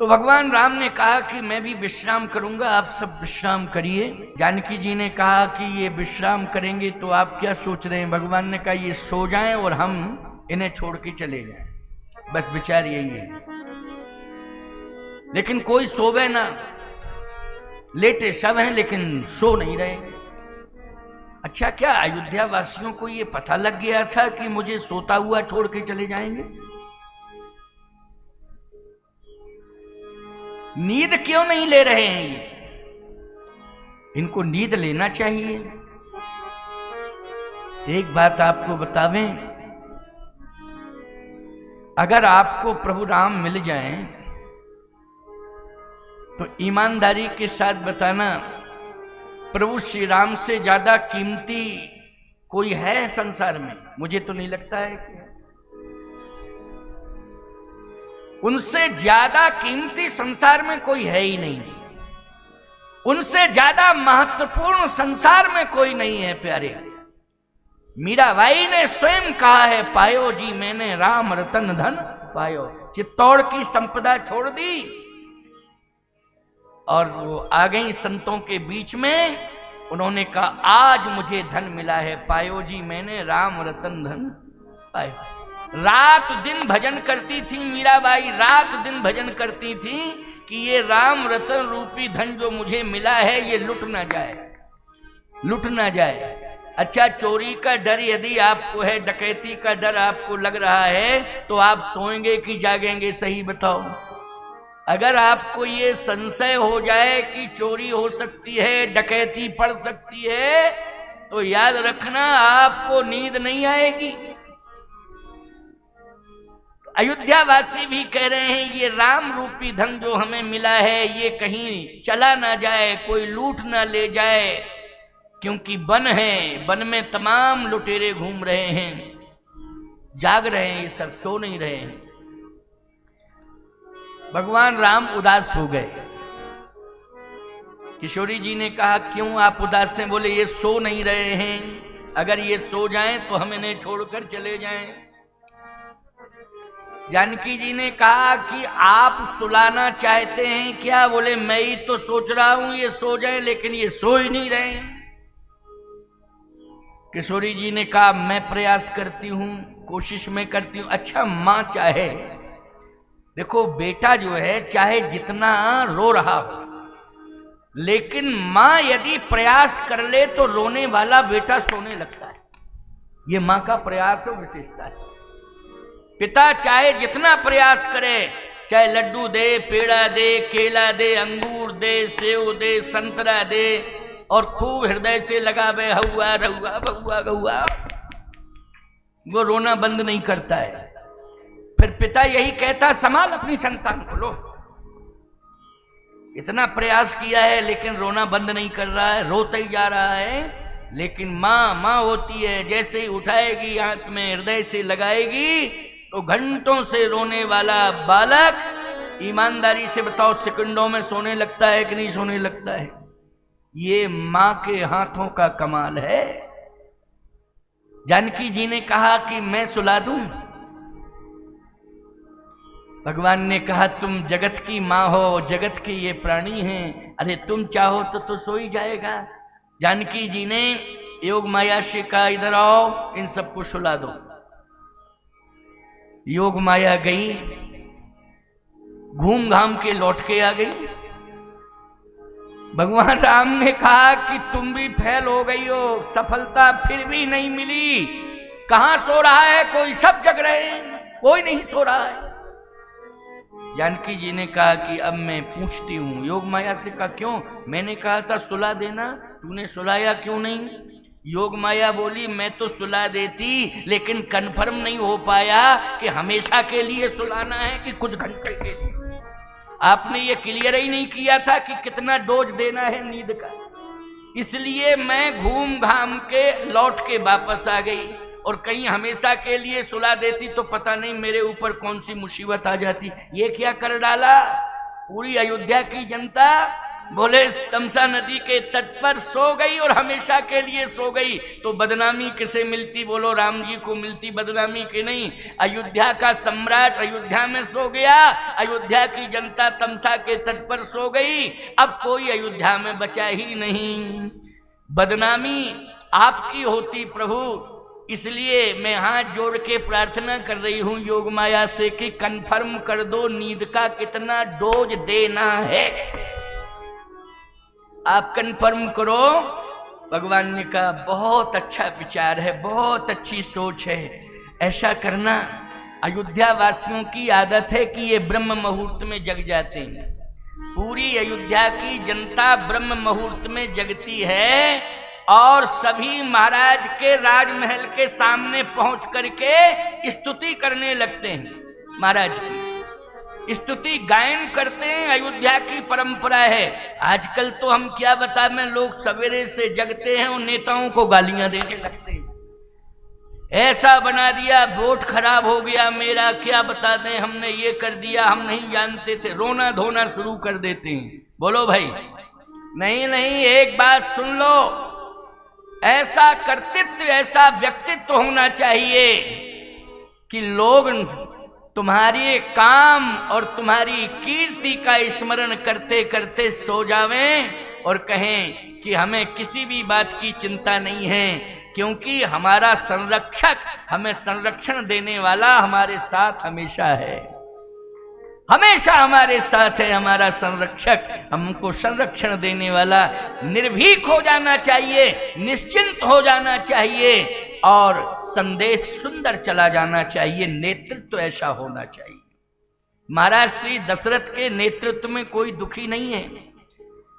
तो भगवान राम ने कहा कि मैं भी विश्राम करूंगा, आप सब विश्राम करिए। जानकी जी ने कहा कि ये विश्राम करेंगे तो आप क्या सोच रहे हैं? भगवान ने कहा ये सो जाएं और हम इन्हें छोड़ के चले जाएं, बस विचार यही है। लेकिन कोई सोवे ना, लेटे सब हैं लेकिन सो नहीं रहे। अच्छा, क्या अयोध्या वासियों को ये पता लग गया था कि मुझे सोता हुआ छोड़ के चले जाएंगे? नींद क्यों नहीं ले रहे हैं ये? इनको नींद लेना चाहिए। एक बात आपको बतावें, अगर आपको प्रभु राम मिल जाएं तो ईमानदारी के साथ बताना, प्रभु श्री राम से ज्यादा कीमती कोई है संसार में? मुझे तो नहीं लगता है कि उनसे ज्यादा कीमती संसार में कोई है ही नहीं। उनसे ज्यादा महत्वपूर्ण संसार में कोई नहीं है प्यारे। मीराबाई ने स्वयं कहा है, पायो जी मैंने राम रतन धन पायो। चित्तौड़ की संपदा छोड़ दी और वो आ गई संतों के बीच में। उन्होंने कहा आज मुझे धन मिला है, पायो जी मैंने राम रतन धन पायो। रात दिन भजन करती थी मीराबाई, रात दिन भजन करती थी कि ये राम रतन रूपी धन जो मुझे मिला है ये लुट ना जाए, लुट ना जाए। अच्छा, चोरी का डर यदि आपको है, डकैती का डर आपको लग रहा है, तो आप सोएंगे कि जागेंगे? सही बताओ। अगर आपको ये संशय हो जाए कि चोरी हो सकती है, डकैती पड़ सकती है, तो याद रखना आपको नींद नहीं आएगी। अयोध्या वासी भी कह रहे हैं ये राम रूपी धन जो हमें मिला है ये कहीं चला ना जाए, कोई लूट ना ले जाए, क्योंकि वन है, वन में तमाम लुटेरे घूम रहे हैं, जाग रहे हैं, ये सब सो नहीं रहे हैं। भगवान राम उदास हो गए। किशोरी जी ने कहा क्यों आप उदास हैं? बोले ये सो नहीं रहे हैं, अगर ये सो जाएं तो हम इन्हें छोड़कर चले जाएं। जानकी जी ने कहा कि आप सुलाना चाहते हैं क्या? बोले मैं ही तो सोच रहा हूं ये सो जाए, लेकिन ये सो ही नहीं रहे हैं। किशोरी जी ने कहा मैं प्रयास करती हूं, कोशिश में करती हूं। अच्छा, मां चाहे, देखो बेटा जो है चाहे जितना रो रहा हो, लेकिन मां यदि प्रयास कर ले तो रोने वाला बेटा सोने लगता है। ये मां का प्रयास है, विशेषता है। पिता चाहे जितना प्रयास करे, चाहे लड्डू दे, पेड़ा दे, केला दे, अंगूर दे, सेव दे, संतरा दे, और खूब हृदय से लगावे हौआ रहुआ बहुआ गहुआ, वो रोना बंद नहीं करता है। फिर पिता यही कहता संभाल अपनी संतान को, लो इतना प्रयास किया है लेकिन रोना बंद नहीं कर रहा है, रोता ही जा रहा है। लेकिन माँ होती है, जैसे ही उठाएगी हाथ में, हृदय से लगाएगी, तो घंटों से रोने वाला बालक ईमानदारी से बताओ सेकंडों में सोने लगता है कि नहीं सोने लगता है? ये मां के हाथों का कमाल है। जानकी जी ने कहा कि मैं सुला दूं। भगवान ने कहा तुम जगत की मां हो, जगत के ये प्राणी हैं, अरे तुम चाहो तो सो ही जाएगा। जानकी जी ने योग माया से कहा इधर आओ, इन सबको सुला दो। योग माया गई, घूम घाम के लौट के आ गई। भगवान राम ने कहा कि तुम भी फेल हो गई हो, सफलता फिर भी नहीं मिली। कहां सो रहा है कोई? सब जग रहे हैं, कोई नहीं सो रहा है। जानकी जी ने कहा कि अब मैं पूछती हूं। योग माया से कहा क्यों? मैंने कहा था सुला देना, तूने सुलाया क्यों नहीं? योग माया बोली मैं तो सुला देती, लेकिन कंफर्म नहीं हो पाया कि हमेशा के लिए सुलाना है कि कुछ घंटे के लिए। आपने ये क्लियर ही नहीं किया था कि कितना डोज देना है नींद का, इसलिए मैं घूम घाम के लौट के वापस आ गई। और कहीं हमेशा के लिए सुला देती तो पता नहीं मेरे ऊपर कौन सी मुसीबत आ जाती। ये क्या कर डाला? पूरी अयोध्या की जनता बोले तमसा नदी के तट पर सो गई और हमेशा के लिए सो गई, तो बदनामी किसे मिलती? बोलो राम जी को मिलती, बदनामी की नहीं। अयोध्या का सम्राट अयोध्या में सो गया, अयोध्या की जनता तमसा के तट पर सो गई, अब कोई अयोध्या में बचा ही नहीं। बदनामी आपकी होती प्रभु, इसलिए मैं हाथ जोड़ के प्रार्थना कर रही हूं योग माया से कि कंफर्म कर दो नींद का कितना डोज देना है। आप कंफर्म करो। भगवान ने कहा बहुत अच्छा विचार है, बहुत अच्छी सोच है, ऐसा करना। अयोध्या वासियों की आदत है कि ये ब्रह्म मुहूर्त में जग जाते हैं। पूरी अयोध्या की जनता ब्रह्म मुहूर्त में जगती है और सभी महाराज के राजमहल के सामने पहुंच करके स्तुति करने लगते हैं। महाराज की स्तुति गायन करते हैं, अयोध्या की परंपरा है। आजकल तो हम क्या बता में, लोग सवेरे से जगते हैं और नेताओं को गालियां देने लगते हैं। ऐसा बना दिया, वोट खराब हो गया मेरा, क्या बता दें, हमने ये कर दिया, हम नहीं जानते थे, रोना धोना शुरू कर देते हैं। बोलो भाई, नहीं नहीं, एक बात सुन लो, ऐसा कर्तृत्व, ऐसा व्यक्तित्व होना चाहिए कि लोग तुम्हारे काम और तुम्हारी कीर्ति का स्मरण करते करते सो जावें और कहें कि हमें किसी भी बात की चिंता नहीं है, क्योंकि हमारा संरक्षक, हमें संरक्षण देने वाला हमारे साथ हमेशा है, हमेशा हमारे साथ है हमारा संरक्षक, हमको संरक्षण देने वाला। निर्भीक हो जाना चाहिए, निश्चिंत हो जाना चाहिए और संदेश सुंदर चला जाना चाहिए, नेतृत्व ऐसा होना चाहिए। महाराज श्री दशरथ के नेतृत्व में कोई दुखी नहीं है।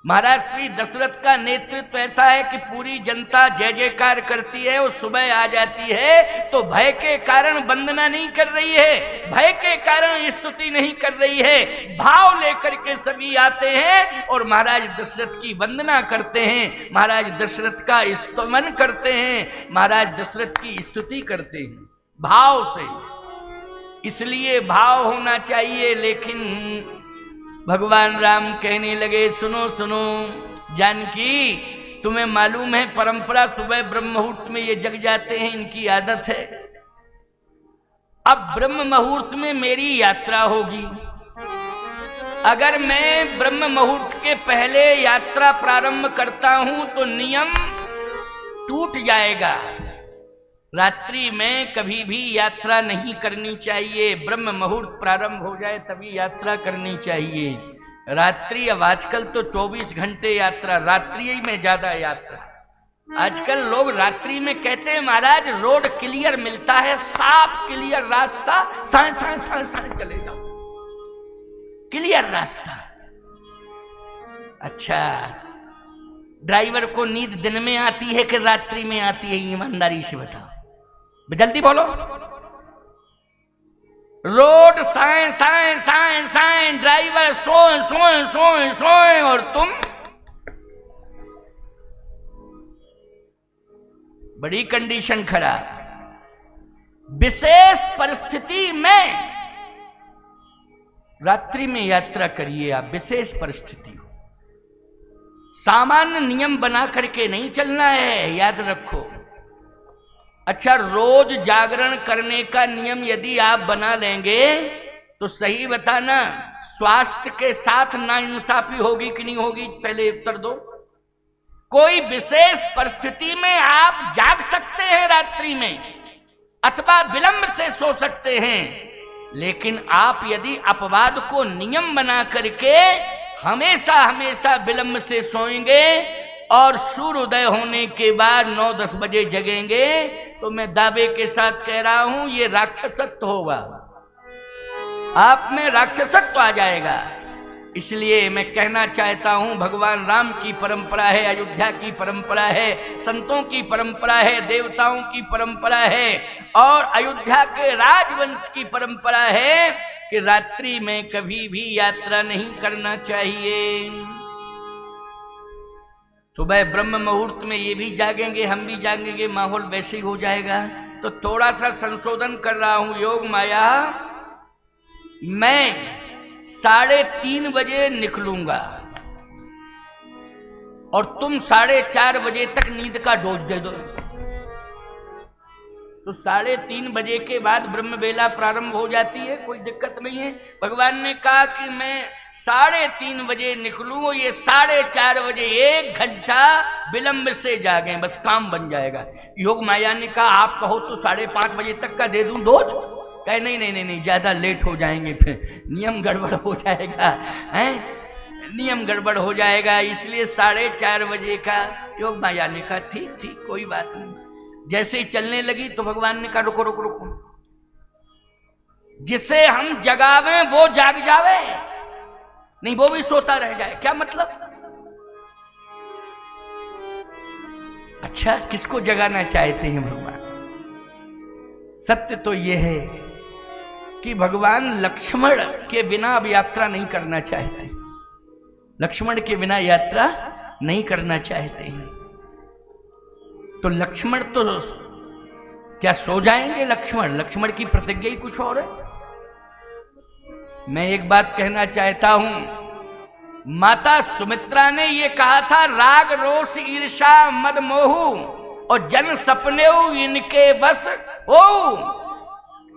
महाराज श्री दशरथ का नेतृत्व ऐसा है कि पूरी जनता जय जयकार करती है और सुबह आ जाती है तो भय के कारण वंदना नहीं कर रही है, भय के कारण स्तुति नहीं कर रही है, भाव लेकर के सभी आते हैं और महाराज दशरथ की वंदना करते हैं, महाराज दशरथ का स्तुति करते हैं, महाराज दशरथ की स्तुति करते हैं भाव से। इसलिए भाव होना चाहिए। लेकिन भगवान राम कहने लगे, सुनो सुनो जानकी, तुम्हें मालूम है परंपरा सुबह ब्रह्म मुहूर्त में ये जग जाते हैं, इनकी आदत है। अब ब्रह्म मुहूर्त में मेरी यात्रा होगी, अगर मैं ब्रह्म मुहूर्त के पहले यात्रा प्रारंभ करता हूं तो नियम टूट जाएगा। रात्रि में कभी भी यात्रा नहीं करनी चाहिए, ब्रह्म मुहूर्त प्रारंभ हो जाए तभी यात्रा करनी चाहिए। रात्रि, अब आजकल तो 24 घंटे यात्रा, रात्रि में ज्यादा यात्रा। आजकल लोग रात्रि में कहते हैं महाराज रोड क्लियर मिलता है, साफ क्लियर रास्ता, साए साए साए साए चले जाओ, क्लियर रास्ता। अच्छा, ड्राइवर को नींद दिन में आती है कि रात्रि में आती है? ईमानदारी से बताओ, जल्दी बोलो। रोड साए साए साए साए, ड्राइवर सोए सोए सोए सोए और तुम बड़ी कंडीशन खराब। विशेष परिस्थिति में रात्रि में यात्रा करिए आप, विशेष परिस्थिति हो, सामान्य नियम बना करके नहीं चलना है, याद रखो। अच्छा, रोज जागरण करने का नियम यदि आप बना लेंगे तो सही बताना, स्वास्थ्य के साथ नाइंसाफी होगी कि नहीं होगी? पहले उत्तर दो। कोई विशेष परिस्थिति में आप जाग सकते हैं रात्रि में, अथवा विलंब से सो सकते हैं, लेकिन आप यदि अपवाद को नियम बना करके हमेशा हमेशा विलंब से सोएंगे और सूर्योदय होने के बाद 9-10 बजे जगेंगे तो मैं दावे के साथ कह रहा हूं ये राक्षसत्व होगा, आप में राक्षसत्व आ जाएगा। इसलिए मैं कहना चाहता हूं भगवान राम की परंपरा है, अयोध्या की परंपरा है, संतों की परंपरा है, देवताओं की परंपरा है और अयोध्या के राजवंश की परंपरा है कि रात्रि में कभी भी यात्रा नहीं करना चाहिए। सुबह ब्रह्म मुहूर्त में ये भी जागेंगे, हम भी जागेंगे, माहौल वैसे ही हो जाएगा। तो थोड़ा सा संशोधन कर रहा हूं योग माया, मैं 3:30 बजे निकलूंगा और तुम 4:30 बजे तक नींद का डोज दे दो, तो 3:30 बजे के बाद ब्रह्म बेला प्रारंभ हो जाती है, कोई दिक्कत नहीं है। भगवान ने कहा कि मैं 3:30 बजे निकलूं, ये 4:30 बजे 1 घंटा विलंब से जागे, बस काम बन जाएगा। योग माया ने कहा आप कहो तो 5:30 बजे तक का दे दूं डोज? कहे नहीं नहीं नहीं नहीं, ज्यादा लेट हो जाएंगे, फिर नियम गड़बड़ हो जाएगा, हैं नियम गड़बड़ हो जाएगा, इसलिए 4:30 बजे का। योग माया ने कहा ठीक ठीक कोई बात नहीं। जैसे ही चलने लगी तो भगवान ने कहा रुको रुको रुको, जिसे हम जगावे वो जाग जावे, नहीं वो भी सोता रह जाए, क्या मतलब? अच्छा किसको जगाना चाहते हैं भगवान? सत्य तो यह है कि भगवान लक्ष्मण के बिना अब यात्रा नहीं करना चाहते, लक्ष्मण के बिना यात्रा नहीं करना चाहते हैं। तो लक्ष्मण तो क्या सो जाएंगे? लक्ष्मण की प्रतिज्ञा ही कुछ और है। मैं एक बात कहना चाहता हूं, माता सुमित्रा ने यह कहा था राग रोष ईर्षा मद मोहू और जन सपने इनके बस हो।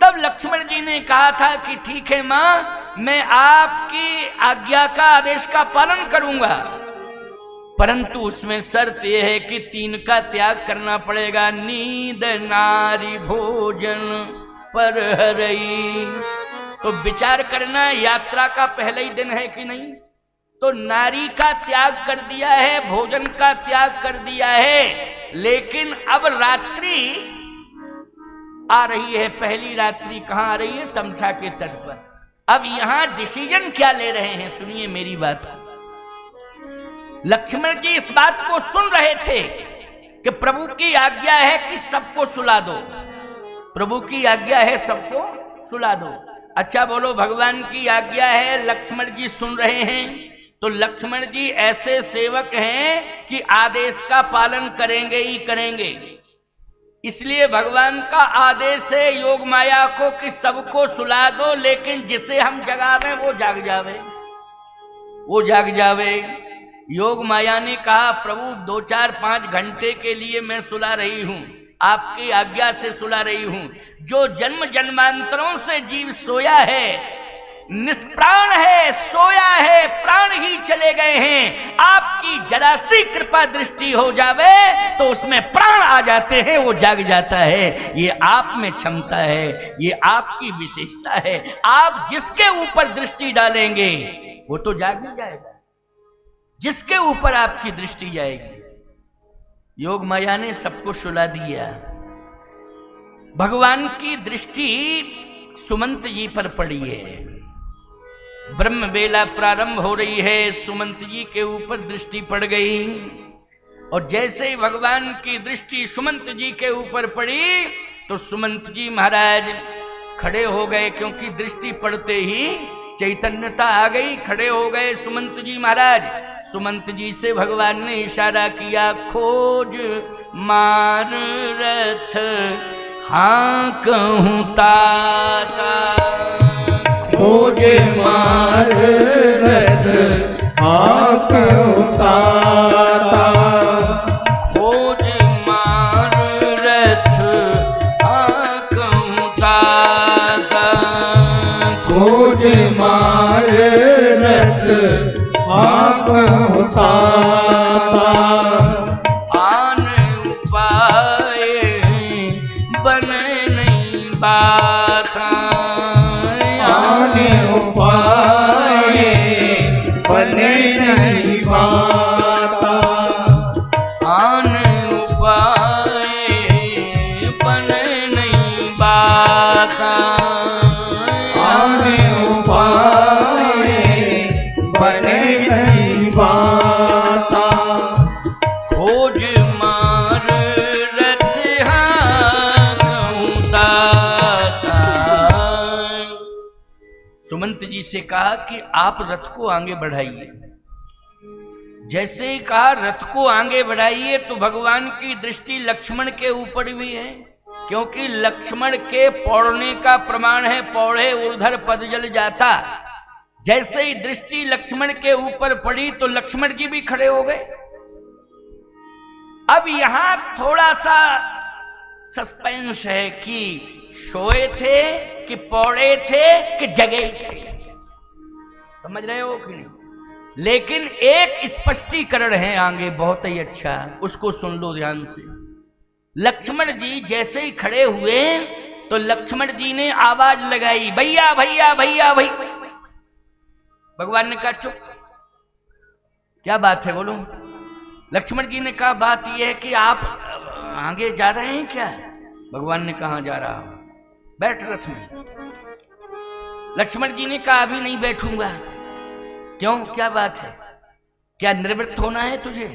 तब लक्ष्मण जी ने कहा था कि ठीक है मां, मैं आपकी आज्ञा का आदेश का पालन करूंगा, परंतु उसमें शर्त यह है कि 3 का त्याग करना पड़ेगा, नींद नारी भोजन पर हरई। तो विचार करना, यात्रा का पहला ही दिन है कि नहीं, तो नारी का त्याग कर दिया है, भोजन का त्याग कर दिया है, लेकिन अब रात्रि आ रही है, पहली रात्रि कहां आ रही है? तमसा के तट पर। अब यहां डिसीजन क्या ले रहे हैं, सुनिए मेरी बात को। लक्ष्मण जी इस बात को सुन रहे थे कि प्रभु की आज्ञा है कि सबको सुला दो, प्रभु की आज्ञा है सबको सुला दो। अच्छा बोलो, भगवान की आज्ञा है, लक्ष्मण जी सुन रहे हैं, तो लक्ष्मण जी ऐसे सेवक हैं कि आदेश का पालन करेंगे ही करेंगे। इसलिए भगवान का आदेश है योग माया को कि सबको सुला दो, लेकिन जिसे हम जगावे वो जाग जावे, वो जाग जावे। योग माया ने कहा प्रभु 2, 4, 5 घंटे के लिए मैं सुला रही हूं, आपकी आज्ञा से सुला रही हूं। जो जन्म जन्मांतरों से जीव सोया है, निष्प्राण है, सोया है, प्राण ही चले गए हैं, आपकी जरा सी कृपा दृष्टि हो जावे तो उसमें प्राण आ जाते हैं, वो जाग जाता है। ये आप में क्षमता है, ये आपकी विशेषता है। आप जिसके ऊपर दृष्टि डालेंगे वो तो जाग ही जाएगा, जिसके ऊपर आपकी दृष्टि जाएगी। योग माया ने सबको सुला दिया। भगवान की दृष्टि सुमंत जी पर पड़ी है, ब्रह्म बेला प्रारंभ हो रही है, सुमंत जी के ऊपर दृष्टि पड़ गई। और जैसे ही भगवान की दृष्टि सुमंत जी के ऊपर पड़ी तो सुमंत जी महाराज खड़े हो गए, क्योंकि दृष्टि पड़ते ही चैतन्यता आ गई, खड़े हो गए सुमंत जी महाराज। सुमंत जी से भगवान ने इशारा किया, खोज मार रथ हाँ कहूं ताता, खोज मार रथ हाँ कहूं ताता, खोज मार रथ हाँ कहूं ताता, खोज मार रथ हाँ कहूं ताता, आन उपाय बन नहीं बाता, आने उपाय बने नहीं बाता, आन उपाय बन नहीं बाता, आने उपाय बने नहीं बाता, खोज मार रथ हाँ कहूं ताता। सुमंत जी से कहा कि आप रथ को आगे बढ़ाइए। जैसे ही कहा रथ को आगे बढ़ाइए तो भगवान की दृष्टि लक्ष्मण के ऊपर भी है, क्योंकि लक्ष्मण के पौड़ने का प्रमाण है पौड़े ऊर्ध्वर पद जल जाता। जैसे ही दृष्टि लक्ष्मण के ऊपर पड़ी तो लक्ष्मण जी भी खड़े हो गए। अब यहां थोड़ा सा सस्पेंस है कि सोए थे कि पौड़े थे कि जगे थे, समझ रहे हो कि नहीं? लेकिन एक स्पष्टीकरण है आगे बहुत ही अच्छा, उसको सुन लो ध्यान से। लक्ष्मण जी जैसे ही खड़े हुए तो लक्ष्मण जी ने आवाज लगाई, भैया भैया भैया भैया। भगवान ने कहा चुप, क्या बात है बोलो। लक्ष्मण जी ने कहा बात यह है कि आप आगे जा रहे हैं क्या? भगवान ने कहा जा रहा हूं, बैठ रथ में। लक्ष्मण जी ने कहा अभी नहीं बैठूंगा। क्यों, क्या बात है? क्या निवृत्त होना है तुझे?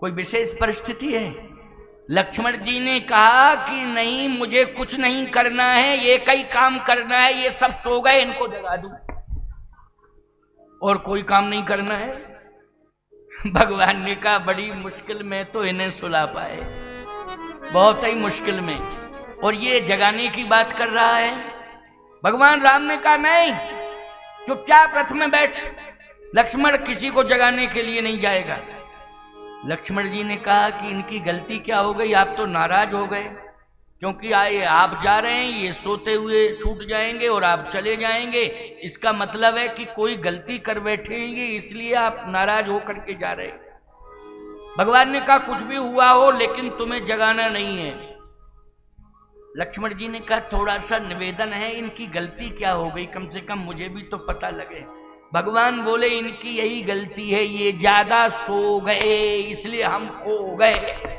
कोई विशेष परिस्थिति है? लक्ष्मण जी ने कहा कि नहीं, मुझे कुछ नहीं करना है, ये कई काम करना है, ये सब सो गए, इनको जगा दूं, और कोई काम नहीं करना है। भगवान ने कहा बड़ी मुश्किल में तो इन्हें सुला पाए, बहुत ही मुश्किल में, और ये जगाने की बात कर रहा है। भगवान राम ने कहा नहीं, चुपचाप रथ में बैठ, लक्ष्मण किसी को जगाने के लिए नहीं जाएगा। लक्ष्मण जी ने कहा कि इनकी गलती क्या हो गई, आप तो नाराज हो गए क्योंकि आए आप जा रहे हैं, ये सोते हुए छूट जाएंगे और आप चले जाएंगे, इसका मतलब है कि कोई गलती कर बैठेंगे, इसलिए आप नाराज होकर के जा रहे हैं। भगवान ने कहा कुछ भी हुआ हो लेकिन तुम्हें जगाना नहीं है। लक्ष्मण जी ने कहा थोड़ा सा निवेदन है, इनकी गलती क्या हो गई, कम से कम मुझे भी तो पता लगे। भगवान बोले इनकी यही गलती है, ये ज्यादा सो गए इसलिए हम खो गए,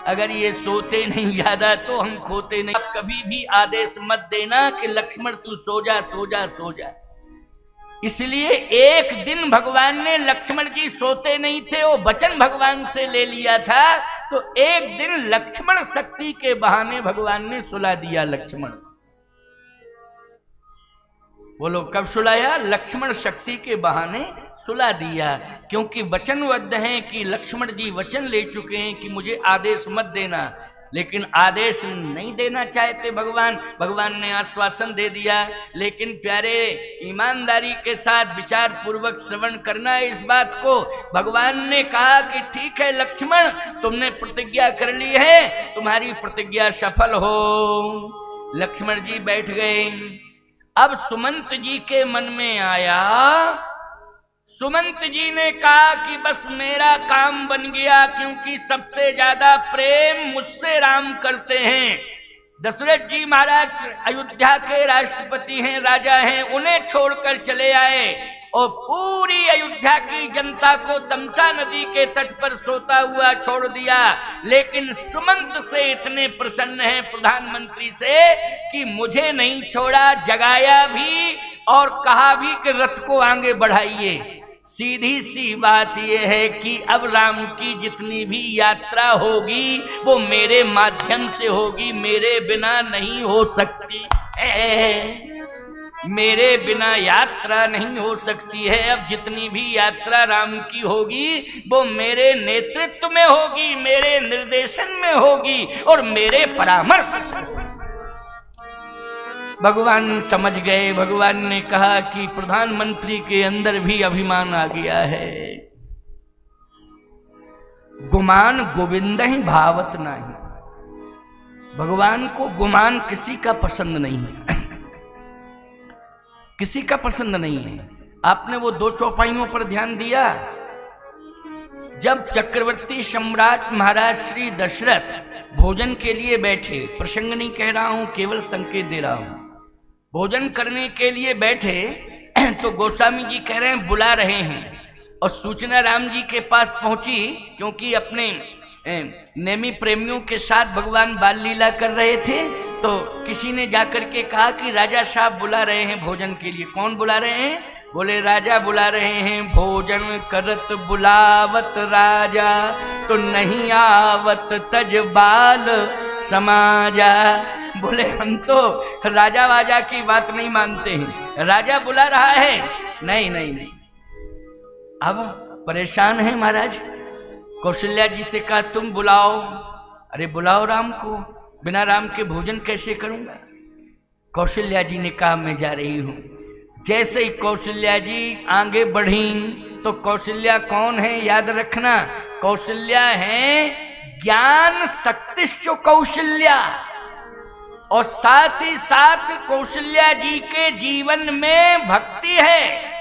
अगर ये सोते नहीं ज्यादा तो हम खोते नहीं। आप कभी भी आदेश मत देना कि लक्ष्मण तू सो जा सो जा सो जा। इसलिए एक दिन भगवान ने, लक्ष्मण जी सोते नहीं थे, वो वचन भगवान से ले लिया था, तो एक दिन लक्ष्मण शक्ति के बहाने भगवान ने सुला दिया लक्ष्मण। बोलो कब सुलाया? लक्ष्मण शक्ति के बहाने सुला दिया, क्योंकि वचनबद्ध हैं कि लक्ष्मण जी वचन ले चुके हैं कि मुझे आदेश मत देना, लेकिन आदेश नहीं देना चाहते भगवान। भगवान ने आश्वासन दे दिया, लेकिन प्यारे ईमानदारी के साथ विचार पूर्वक श्रवण करना है इस बात को। भगवान ने कहा कि ठीक है लक्ष्मण, तुमने प्रतिज्ञा कर ली है, तुम्हारी प्रतिज्ञा सफल हो। लक्ष्मण जी बैठ गए। अब सुमंत जी के मन में आया, सुमंत जी ने कहा कि बस मेरा काम बन गया, क्योंकि सबसे ज्यादा प्रेम मुझसे राम करते हैं। दशरथ जी महाराज अयोध्या के राष्ट्रपति हैं, राजा हैं, उन्हें छोड़कर चले आए और पूरी अयोध्या की जनता को तमसा नदी के तट पर सोता हुआ छोड़ दिया। लेकिन सुमंत से इतने प्रसन्न हैं प्रधानमंत्री से कि मुझे नहीं छोड़ा, जगाया भी और कहा भी कि रथ को आगे बढ़ाइए। सीधी सी बात यह है कि अब राम की जितनी भी यात्रा होगी वो मेरे माध्यम से होगी, मेरे बिना नहीं हो सकती है, मेरे बिना यात्रा नहीं हो सकती है। अब जितनी भी यात्रा राम की होगी वो मेरे नेतृत्व में होगी, मेरे निर्देशन में होगी और मेरे परामर्श से। भगवान समझ गए। भगवान ने कहा कि प्रधानमंत्री के अंदर भी अभिमान आ गया है। गुमान गोविंद ही भावत नहीं। भगवान को गुमान किसी का पसंद नहीं है, किसी का पसंद नहीं है। आपने वो दो चौपाइयों पर ध्यान दिया, जब चक्रवर्ती सम्राट महाराज श्री दशरथ भोजन के लिए बैठे, प्रसंग नहीं कह रहा हूं, केवल संकेत दे रहा हूं, भोजन करने के लिए बैठे तो गोस्वामी जी कह रहे हैं बुला रहे हैं, और सूचना राम जी के पास पहुंची, क्योंकि अपने नेमी प्रेमियों के साथ भगवान बाल लीला कर रहे थे। तो किसी ने जाकर के कहा कि राजा साहब बुला रहे हैं भोजन के लिए। कौन बुला रहे हैं? बोले राजा बुला रहे हैं। भोजन करत बुलावत राजा, तो नहीं आवत तज बाल समाजा। बोले हम तो राजा वाजा की बात नहीं मानते हैं, राजा बुला रहा है, नहीं नहीं नहीं। अब परेशान है महाराज। कौशल्या जी से कहा तुम बुलाओ। अरे बुलाओ राम को, बिना राम के भोजन कैसे करूंगा। कौशल्या जी ने कहा मैं जा रही हूं। जैसे ही कौशल्या जी आगे बढ़ी, तो कौशल्या कौन है याद रखना, कौशल्या है ज्ञान शक्तिश्च कौशल्या, और साथ ही साथ कौशल्या जी के जीवन में भक्ति है,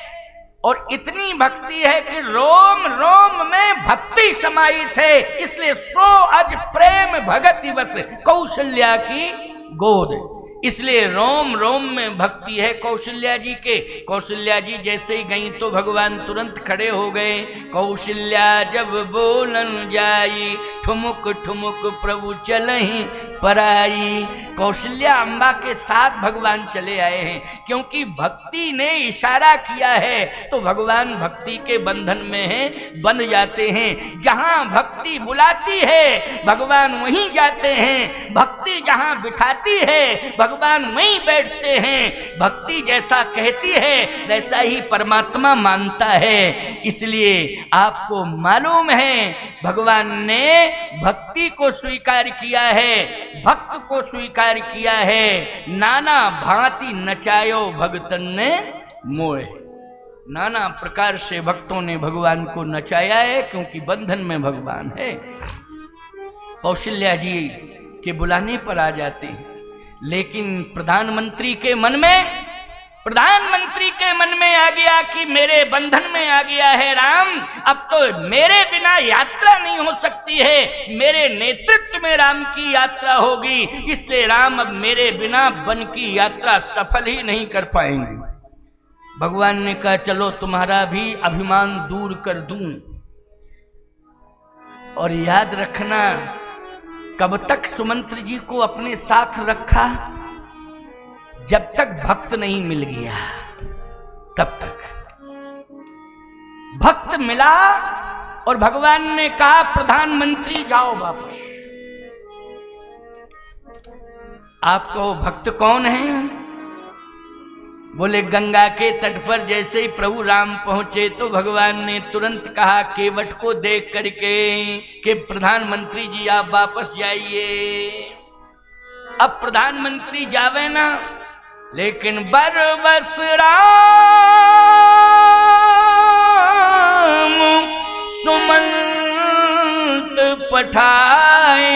और इतनी भक्ति है कि रोम रोम में भक्ति समाहित है। इसलिए सो अज प्रेम भगति बस कौशल्या की गोद, इसलिए रोम रोम में भक्ति है कौशल्या जी के। कौशल्या जी जैसे ही गई तो भगवान तुरंत खड़े हो गए। कौशल्या जब बोलन जाई, ठुमुक ठुमुक प्रभु चलहि पराई। कौशल्या अम्बा के साथ भगवान चले आए हैं, क्योंकि भक्ति ने इशारा किया है तो भगवान भक्ति के बंधन में है, बंध जाते हैं। जहां भक्ति बुलाती है भगवान वहीं जाते हैं, भक्ति जहां बिठाती है भगवान वहीं बैठते हैं। भक्ति जैसा कहती है वैसा ही परमात्मा मानता है। इसलिए आपको मालूम है भगवान ने भक्ति को स्वीकार किया है, भक्त को स्वीकार किया है। नाना भांति नचायो भगतन ने मोए, नाना प्रकार से भक्तों ने भगवान को नचाया है, क्योंकि बंधन में भगवान है। कौशल्या जी के बुलाने पर आ जाते हैं, लेकिन प्रधानमंत्री के मन में आ गया कि मेरे बंधन में आ गया है राम, अब तो मेरे बिना यात्रा नहीं हो सकती है, मेरे नेतृत्व में राम की यात्रा होगी। इसलिए राम अब मेरे बिना वन की यात्रा सफल ही नहीं कर पाएंगे। भगवान ने कहा चलो तुम्हारा भी अभिमान दूर कर दूं, और याद रखना कब तक सुमंत्र जी को अपने साथ रखा, जब तक भक्त नहीं मिल गया तब तक। भक्त मिला और भगवान ने कहा प्रधानमंत्री जाओ वापस। आप कहो भक्त कौन है? बोले गंगा के तट पर जैसे ही प्रभु राम पहुंचे तो भगवान ने तुरंत कहा केवट को देख करके कि प्रधानमंत्री जी आप वापस जाइए। अब प्रधानमंत्री जावे ना, लेकिन बरबस राम सुमंत पठाए,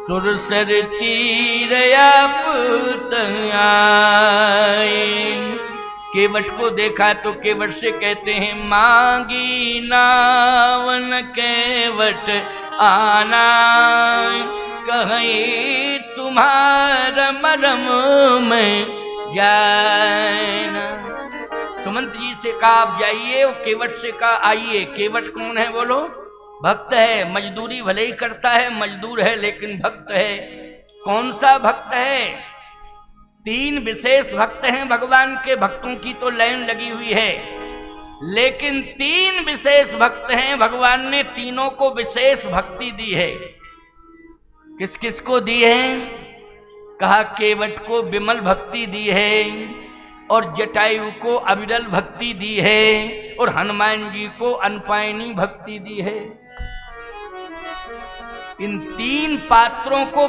सुरसर तीर आप आए। केवट को देखा तो केवट से कहते हैं मांगी नावन केवट आना, कहीं तुम्हारा मरम में जाना। सुमंत जी से कहा आप जाइए, और केवट से कहा आइए। केवट कौन है बोलो? भक्त है, मजदूरी भले ही करता है, मजदूर है लेकिन भक्त है। कौन सा भक्त है? 3 विशेष भक्त हैं भगवान के, भक्तों की तो लाइन लगी हुई है, लेकिन 3 विशेष भक्त हैं। भगवान ने तीनों को विशेष भक्ति दी है। किस किस को दी है? कहा केवट को विमल भक्ति दी है, और जटायु को अविरल भक्ति दी है, और हनुमान जी को अनपायनी भक्ति दी है। इन 3 पात्रों को